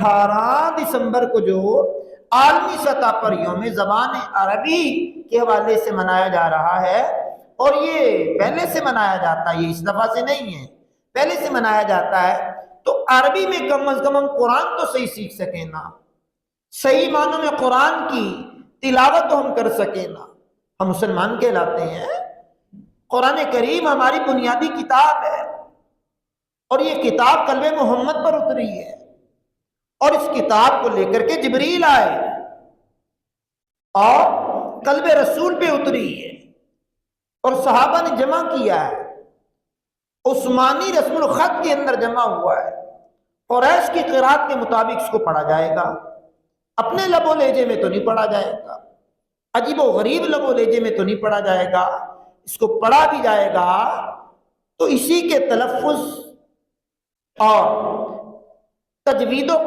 18 دسمبر کو جو عالمی سطح پر یوم زبان عربی کے حوالے سے منایا جا رہا ہے، اور یہ پہلے سے منایا جاتا ہے، یہ اس دفعہ سے نہیں ہے، پہلے سے منایا جاتا ہے، تو عربی میں کم از کم ہم قرآن تو صحیح سیکھ سکیں نا، صحیح معنوں میں قرآن کی تلاوت تو ہم کر سکیں نا، ہم مسلمان کہلاتے ہیں۔ قرآن کریم ہماری بنیادی کتاب ہے، اور یہ کتاب قلب محمد پر اتری ہے، اور اس کتاب کو لے کر کے جبریل آئے اور قلب رسول پہ اتری ہے، اور صحابہ نے جمع کیا ہے، عثمانی رسم الخط کے اندر جمع ہوا ہے، قریش کی قرات کے مطابق اس کو پڑھا جائے گا، اپنے لب و لہجے میں تو نہیں پڑھا جائے گا، عجیب و غریب لب و لہجے میں تو نہیں پڑھا جائے گا، اس کو پڑھا بھی جائے گا تو اسی کے تلفظ اور تجویدوں کے